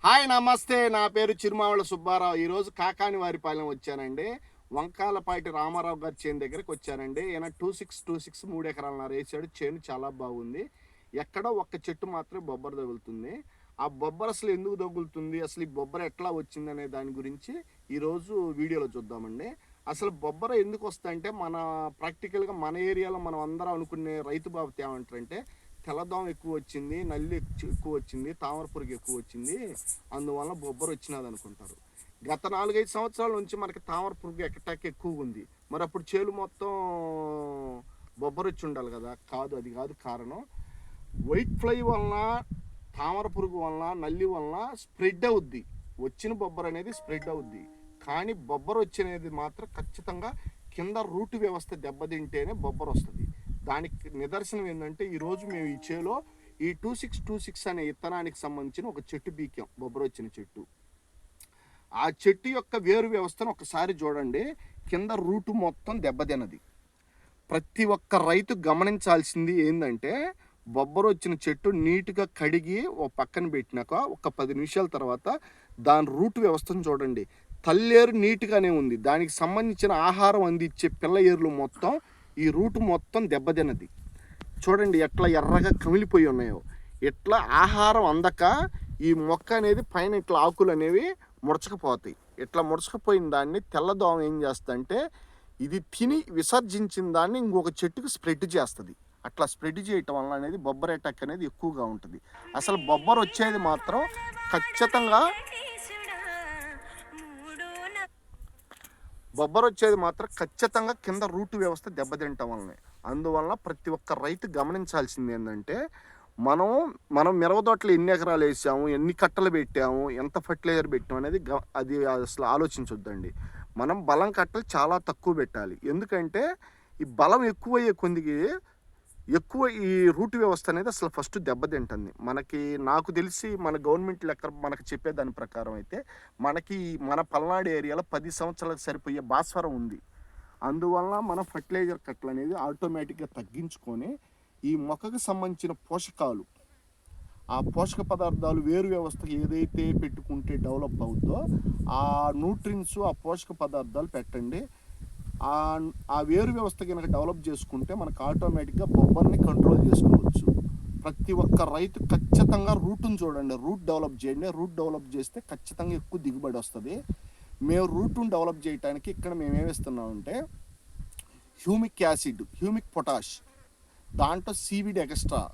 Hi నమస్తే. నా పేరు చిరుమావళ సుబ్బారావు. ఈరోజు కాకానివారిపాలెం వచ్చానండి. వంకాలపాటి రామారావు గారి చేను దగ్గరికి వచ్చానండి. ఈయన 2626 3 ఎకరాలన్నర వేసాడు. చేను చాలా బాగుంది. ఎక్కడో ఒక్క చెట్టు మాత్రమే బొబ్బర తగులుతుంది. ఆ బొబ్బర అసలు ఎందుకు తగులుతుంది, అసలు ఈ బొబ్బర ఎట్లా వచ్చిందనే దాని గురించి ఈరోజు వీడియోలో చూద్దామండి. అసలు బొబ్బర ఎందుకు వస్తాయంటే ప్రాక్టికల్గా మన ఏరియాలో మనం అందరం అనుకునే రైతు బాబు ఏమంటారంటే తెల్లదోమ ఎక్కువ వచ్చింది, నల్లి ఎక్కువ వచ్చింది, తామర పురుగు ఎక్కువ వచ్చింది, అందువల్ల బొబ్బర వచ్చినది అనుకుంటారు. గత 4-5 సంవత్సరాల నుంచి మనకి తామర పురుగు ఎక్కటాకి ఎక్కువగా ఉంది. మరి అప్పుడు చేలు మొత్తం బొబ్బర వచ్చి ఉండాలి కదా. కాదు, అది కాదు కారణం. వైట్ ఫ్లై వలన, తామర పురుగు వలన, నల్లి వలన స్ప్రెడ్ అవుద్ది. వచ్చిన బొబ్బర అనేది స్ప్రెడ్ అవుద్ది. కానీ బొబ్బర వచ్చేది మాత్రం ఖచ్చితంగా కింద రూట్ వ్యవస్థ దెబ్బతింటేనే బొబ్బర వస్తుంది. దానికి నిదర్శనం ఏంటంటే ఈరోజు మేము ఈ చేలో ఈ 2626 అనే విత్తనానికి సంబంధించిన ఒక చెట్టు బీకాం, బొబ్బర వచ్చిన చెట్టు. ఆ చెట్టు యొక్క వేరు వ్యవస్థను ఒకసారి చూడండి. కింద రూటు మొత్తం దెబ్బతిన్నది. ప్రతి ఒక్క రైతు గమనించాల్సింది ఏంటంటే బొబ్బర వచ్చిన చెట్టు నీట్గా కడిగి ఓ పక్కన పెట్టినాక ఒక 10 నిమిషాల తర్వాత దాని రూట్ వ్యవస్థను చూడండి. తల్లేరు నీట్గానే ఉంది. దానికి సంబంధించిన ఆహారం అందించే పిల్ల ఏర్లు మొత్తం ఈ రూటు మొత్తం దెబ్బతిన్నది. చూడండి ఎట్లా ఎర్రగా కమిలిపోయి ఉన్నాయో. ఎట్లా ఆహారం అందక ఈ మొక్క అనేది పైన ఇట్లా ఆకులు అనేవి ముడచకపోతాయి. ఇట్లా ముడచకపోయిన దాన్ని తెల్లదోమ ఏం చేస్తుందంటే ఇది తిని విసర్జించిన దాన్ని ఇంకొక చెట్టుకు స్ప్రెడ్ చేస్తుంది. అట్లా స్ప్రెడ్ చేయటం వల్ల అనేది బొబ్బర అటాక్ అనేది ఎక్కువగా ఉంటుంది. అసలు బొబ్బర వచ్చేది మాత్రం ఖచ్చితంగా కింద రూటు వ్యవస్థ దెబ్బతింటం వల్లనే. అందువల్ల ప్రతి ఒక్క రైతు గమనించాల్సింది ఏంటంటే మనం మిరపతోటలు ఎన్ని ఎకరాలు వేసాము, ఎన్ని కట్టలు పెట్టాము, ఎంత ఫర్టిలైజర్ పెట్టాము అనేది అది అసలు ఆలోచించొద్దండి. మనం బలం కట్టలు చాలా తక్కువ పెట్టాలి. ఎందుకంటే ఈ బలం ఎక్కువయ్యే కొద్దికి ఎక్కువ ఈ రూట్ వ్యవస్థ అనేది అసలు ఫస్ట్ దెబ్బతింటుంది. నాకు తెలిసి మన గవర్నమెంట్ లెక్క మనకు చెప్పే దాని ప్రకారం అయితే మన పల్నాడు ఏరియాలో 10 సంవత్సరాలకు సరిపోయే భాస్వరం ఉంది. అందువల్ల మన ఫర్టిలైజర్ కట్టలు అనేది ఆటోమేటిక్గా తగ్గించుకొని ఈ మొక్కకు సంబంధించిన పోషకాలు, ఆ పోషక పదార్థాలు వేరు వ్యవస్థకి ఏదైతే పెట్టుకుంటే డెవలప్ అవుతుందో ఆ న్యూట్రిన్స్, ఆ పోషక పదార్థాలు పెట్టండి. ఆ వేరు వ్యవస్థ కనుక డెవలప్ చేసుకుంటే మనకు ఆటోమేటిక్గా బొబ్బర్ని కంట్రోల్ చేసుకోవచ్చు. ప్రతి ఒక్క రైతు ఖచ్చితంగా రూట్ని చూడండి, రూట్ డెవలప్ చేయండి. రూట్ డెవలప్ చేస్తే ఖచ్చితంగా ఎక్కువ దిగుబడి వస్తుంది. మేము రూట్ని డెవలప్ చేయడానికి ఇక్కడ మేము ఏమిస్తున్నామంటే హ్యూమిక్ యాసిడ్, హ్యూమిక్ పొటాష్, దాంట్లో సీవిడ్ ఎక్స్ట్రా,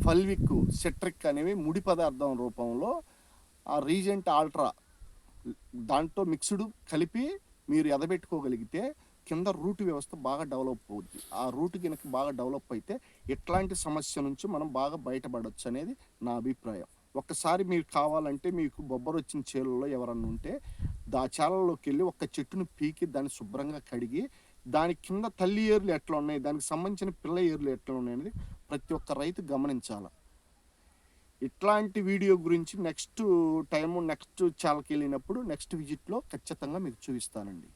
ఫల్విక్, సెట్రిక్ అనేవి ముడి పదార్థం రూపంలో ఆ రీజెంట్ ఆల్ట్రా దాంట్లో మిక్స్డ్ కలిపి మీరు ఎదబెట్టుకోగలిగితే కింద రూట్ వ్యవస్థ బాగా డెవలప్ అవుద్ది. ఆ రూట్ కనుక బాగా డెవలప్ అయితే ఎట్లాంటి సమస్య నుంచి మనం బాగా బయటపడవచ్చు అనేది నా అభిప్రాయం. ఒక్కసారి మీరు కావాలంటే మీకు బొబ్బర వచ్చిన చేలలో ఎవరన్నా ఉంటే చాలలోకి వెళ్ళి ఒక చెట్టును పీకి దాన్ని శుభ్రంగా కడిగి దాని కింద తల్లి ఏర్లు ఎట్లా ఉన్నాయి, దానికి సంబంధించిన పిల్ల ఏర్లు ఎట్లా ఉన్నాయి అనేది ప్రతి ఒక్క రైతు గమనించాలి. ఇట్లాంటి వీడియో గురించి నెక్స్ట్ ఛానల్కి వెళ్ళినప్పుడు నెక్స్ట్ విజిట్లో ఖచ్చితంగా మీకు చూపిస్తానండి.